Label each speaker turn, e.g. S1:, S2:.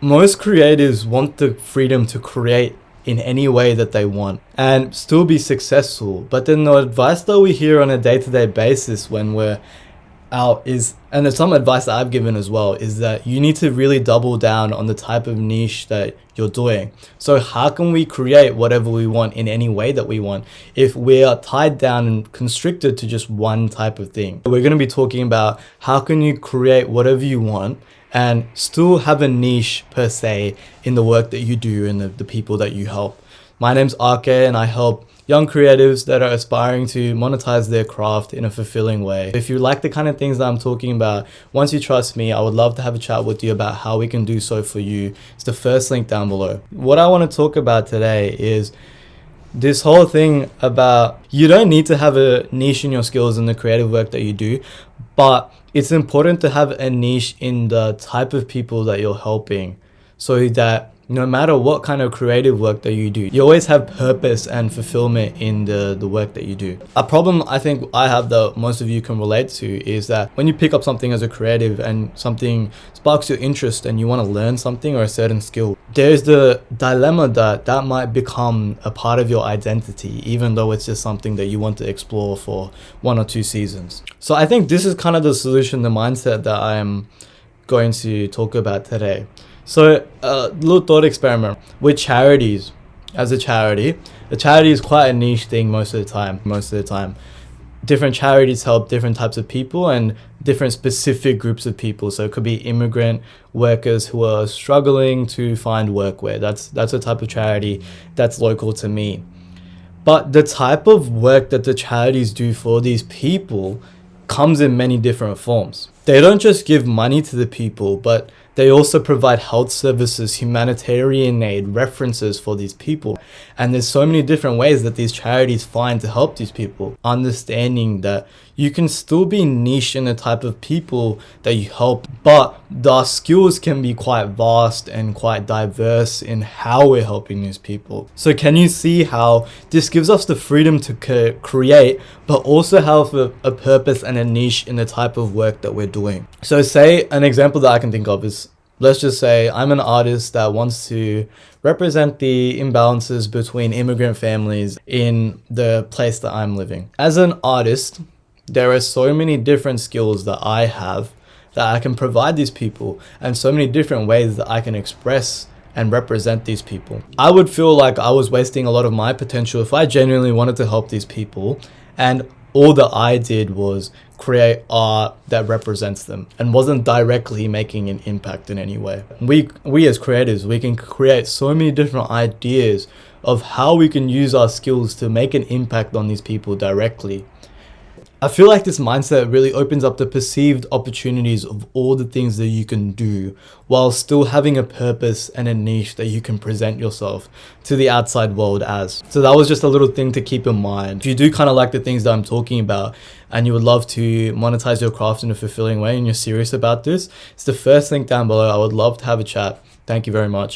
S1: most creatives want the freedom to create in any way that they want and still be successful. But then the advice that we hear on a day-to-day basis when we're out is, and there's some advice that I've given as well, is that you need to really double down on the type of niche that you're doing. So how can we create whatever we want in any way that we want if we are tied down and constricted to just one type of thing? We're going to be talking about how can you create whatever you want and still have a niche per se in the work that you do and the people that you help. My name's RK and I help young creatives that are aspiring to monetize their craft in a fulfilling way. If you like the kind of things that I'm talking about, once you trust me, I would love to have a chat with you about how we can do so for you. It's the first link down below. What I want to talk about today is this whole thing about you don't need to have a niche in your skills in the creative work that you do, but it's important to have a niche in the type of people that you're helping so that no matter what kind of creative work that you do, you always have purpose and fulfillment in the work that you do. A problem I think I have that most of you can relate to is that when you pick up something as a creative and something sparks your interest and you want to learn something or a certain skill, there's the dilemma that might become a part of your identity, even though it's just something that you want to explore for 1 or 2 seasons. So I think this is kind of the solution, the mindset that I am going to talk about today. So a little thought experiment with charities. As a charity is quite a niche thing most of the time. Different charities help different types of people and different specific groups of people. So it could be immigrant workers who are struggling to find workwear. That's a type of charity that's local to me. But the type of work that the charities do for these people comes in many different forms. They don't just give money to the people, but they also provide health services, humanitarian aid, references for these people. And there's so many different ways that these charities find to help these people. Understanding that you can still be niche in the type of people that you help, but the skills can be quite vast and quite diverse in how we're helping these people. So can you see how this gives us the freedom to create, but also have a purpose and a niche in the type of work that we're doing? So say an example that I can think of is, let's just say I'm an artist that wants to represent the imbalances between immigrant families in the place that I'm living. As an artist, there are so many different skills that I have that I can provide these people and so many different ways that I can express and represent these people. I would feel like I was wasting a lot of my potential if I genuinely wanted to help these people and all that I did was create art that represents them and wasn't directly making an impact in any way. We as creators, we can create so many different ideas of how we can use our skills to make an impact on these people directly. I feel like this mindset really opens up the perceived opportunities of all the things that you can do while still having a purpose and a niche that you can present yourself to the outside world as. So that was just a little thing to keep in mind. If you do kind of like the things that I'm talking about and you would love to monetize your craft in a fulfilling way and you're serious about this, it's the first link down below. I would love to have a chat. Thank you very much.